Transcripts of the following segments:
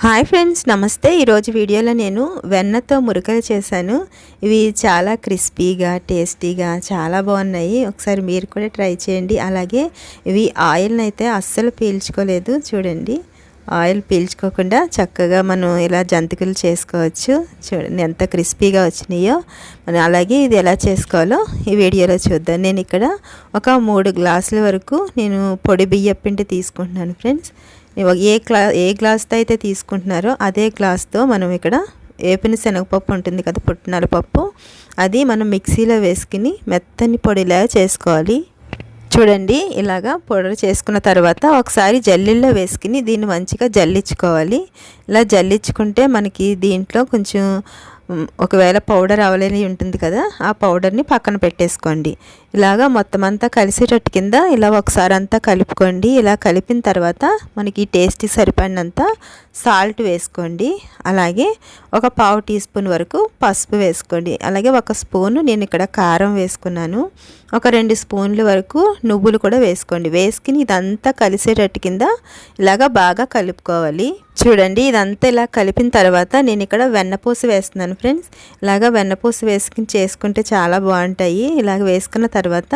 Hi friends, నమస్తే. ఈరోజు వీడియోలో నేను వెన్నతో మురుకలు చేశాను. ఇవి చాలా క్రిస్పీగా టేస్టీగా చాలా బాగున్నాయి. ఒకసారి మీరు కూడా ట్రై చేయండి. అలాగే ఇవి ఆయిల్ని అయితే అస్సలు పీల్చుకోలేదు. చూడండి, ఆయిల్ పీల్చుకోకుండా చక్కగా మనం ఇలా జంతికలు చేసుకోవచ్చు. చూడండి ఎంత క్రిస్పీగా వచ్చినాయో. మనం అలాగే ఇది ఎలా చేసుకోవాలో ఈ వీడియోలో చూద్దాం. నేను ఇక్కడ ఒక 3 గ్లాసుల వరకు నేను పొడి బియ్యం పిండి తీసుకుంటున్నాను ఫ్రెండ్స్. ఏ గ్లాస్తో అయితే తీసుకుంటున్నారో అదే గ్లాస్తో మనం ఇక్కడ వేపిన శనగపప్పు ఉంటుంది కదా, పుట్నాల పప్పు, అది మనం మిక్సీలో వేసుకుని మెత్తని పొడిలా చేసుకోవాలి. చూడండి, ఇలాగా పౌడర్ చేసుకున్న తర్వాత ఒకసారి జల్లిల్లో వేసుకుని దీన్ని మంచిగా జల్లించుకోవాలి. ఇలా జల్లించుకుంటే మనకి దీంట్లో కొంచెం ఒకవేళ పౌడర్ అవలేని ఉంటుంది కదా, ఆ పౌడర్ని పక్కన పెట్టేసుకోండి. ఇలాగా మొత్తం అంతా కలిసేటట్టు కింద ఇలా ఒకసారి అంతా కలుపుకోండి. ఇలా కలిపిన తర్వాత మనకి టేస్ట్కి సరిపడినంత సాల్ట్ వేసుకోండి. అలాగే ఒక 1/2 టీ స్పూన్ వరకు పసుపు వేసుకోండి. అలాగే 1 స్పూను నేను ఇక్కడ కారం వేసుకున్నాను. ఒక 2 స్పూన్ల వరకు నువ్వులు కూడా వేసుకోండి. వేసుకుని ఇదంతా కలిసేటట్టు కింద ఇలాగా బాగా కలుపుకోవాలి. చూడండి, ఇదంతా ఇలా కలిపిన తర్వాత నేను ఇక్కడ వెన్నపూస వేస్తున్నాను ఫ్రెండ్స్. ఇలాగా వెన్నపూస వేసుకుని చేసుకుంటే చాలా బాగుంటాయి. ఇలాగ వేసుకున్న తర్వాత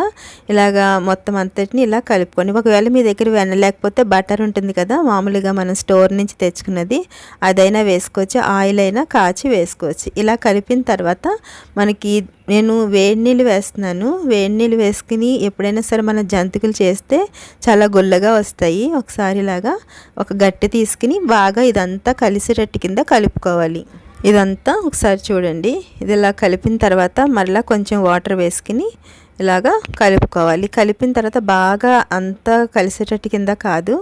ఇలాగా మొత్తం అంతటిని ఇలా కలుపుకొని, ఒకవేళ మీ దగ్గర వెన్న లేకపోతే బటర్ ఉంటుంది కదా, మామూలుగా మనం స్టోర్ నుంచి తెచ్చుకున్నది, అదైనా వేసుకోవచ్చు, ఆయిల్ అయినా కాచి వేసుకోవచ్చు. ఇలా కలిపిన తర్వాత మనకి నేను వేడి నీళ్ళు వేస్తున్నాను. వేడి నీళ్ళు వేసుకుని ఎప్పుడైనా సరే మన జంతికలు చేస్తే చాలా గుల్లగా వస్తాయి. ఒకసారి ఇలాగా ఒక గట్టి తీసుకుని బాగా ఇదంతా కలిసేటట్టు కింద కలుపుకోవాలి. ఇదంతా ఒకసారి చూడండి. ఇది ఇలా కలిపిన తర్వాత మళ్ళీ కొంచెం వాటర్ వేసుకుని ఇలాగా కలుపుకోవాలి. కలిపిన తర్వాత బాగా అంతా కలిసేటట్టు కింద కాదు,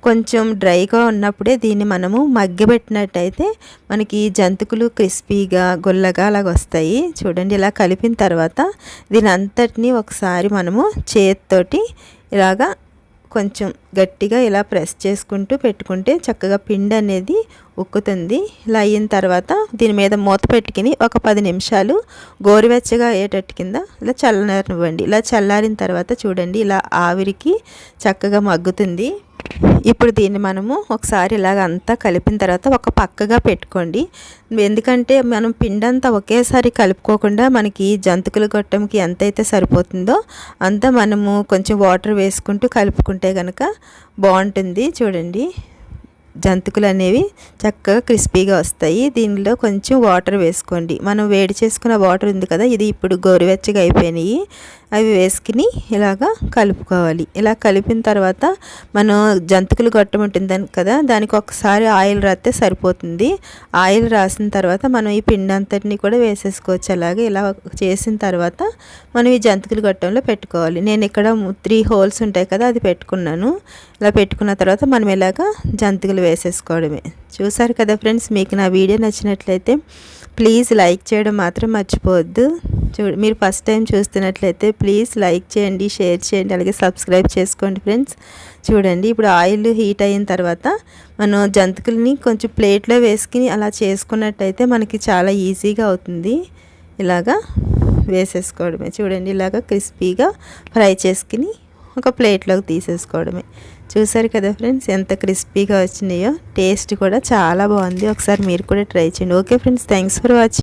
కొంచెం డ్రైగా ఉన్నప్పుడే దీన్ని మనము మగ్గబెట్టినట్టయితే మనకి జంతికలు క్రిస్పీగా గుల్లగా అలాగ వస్తాయి. చూడండి, ఇలా కలిపిన తర్వాత దీని అంతటిని ఒకసారి మనము చేతితోటి ఇలాగా కొంచెం గట్టిగా ఇలా ప్రెస్ చేసుకుంటూ పెట్టుకుంటే చక్కగా పిండి అనేది ఉక్కుతుంది. ఇలా అయిన తర్వాత దీని మీద మూత పెట్టుకుని ఒక 10 నిమిషాలు గోరువెచ్చగా అయ్యేటట్టు కింద ఇలా చల్లనివ్వండి. ఇలా చల్లారిన తర్వాత చూడండి, ఇలా ఆవిరికి చక్కగా మగ్గుతుంది. ఇప్పుడు దీన్ని మనము ఒకసారి ఇలాగ అంతా కలిపిన తర్వాత ఒక పక్కగా పెట్టుకోండి. ఎందుకంటే మనం పిండి అంతా ఒకేసారి కలుపుకోకుండా మనకి జంతికలు గొట్టంకి ఎంతైతే సరిపోతుందో అంతా మనము కొంచెం వాటర్ వేసుకుంటూ కలుపుకుంటే కనుక బాగుంటుంది. చూడండి, జంతికలు అనేవి చక్కగా క్రిస్పీగా వస్తాయి. దీనిలో కొంచెం వాటర్ వేసుకోండి. మనం వేడి చేసుకున్న వాటర్ ఉంది కదా, ఇది ఇప్పుడు గోరువెచ్చగా అయిపోయినాయి. అవి వేసుకుని ఇలాగా కలుపుకోవాలి. ఇలా కలిపిన తర్వాత మనం జంతికలు గొట్టం ఉంటుంది కదా, దానికి ఒకసారి ఆయిల్ రాస్తే సరిపోతుంది. ఆయిల్ రాసిన తర్వాత మనం ఈ పిండి అంతటిని కూడా వేసేసుకోవచ్చు. అలాగే ఇలా చేసిన తర్వాత మనం ఈ జంతికలు గొట్టంలో పెట్టుకోవాలి. నేను ఇక్కడ 3 హోల్స్ ఉంటాయి కదా, అది పెట్టుకున్నాను. ఇలా పెట్టుకున్న తర్వాత మనం ఇలాగా జంతికలు వేసేసుకోవడమే. చూసారు కదా ఫ్రెండ్స్, మీకు నా వీడియో నచ్చినట్లయితే ప్లీజ్ లైక్ చేయడం మాత్రం మర్చిపోవద్దు. మీరు ఫస్ట్ టైం చూస్తున్నట్లయితే ప్లీజ్ లైక్ చేయండి, షేర్ చేయండి, అలాగే సబ్స్క్రైబ్ చేసుకోండి ఫ్రెండ్స్. చూడండి, ఇప్పుడు ఆయిల్ హీట్ అయిన తర్వాత మనం జంతికల్ని కొంచెం ప్లేట్లో వేసుకుని అలా చేసుకున్నట్టయితే మనకి చాలా ఈజీగా అవుతుంది. ఇలాగా వేసేసుకోవడమే. చూడండి, ఇలాగా క్రిస్పీగా ఫ్రై చేసుకుని ఒక ప్లేట్లోకి తీసేసుకోవడమే. చూసారు కదా ఫ్రెండ్స్, ఎంత క్రిస్పీగా వచ్చినాయో. టేస్ట్ కూడా చాలా బాగుంది. ఒకసారి మీరు కూడా ట్రై చేయండి. Okay friends, thanks for watching.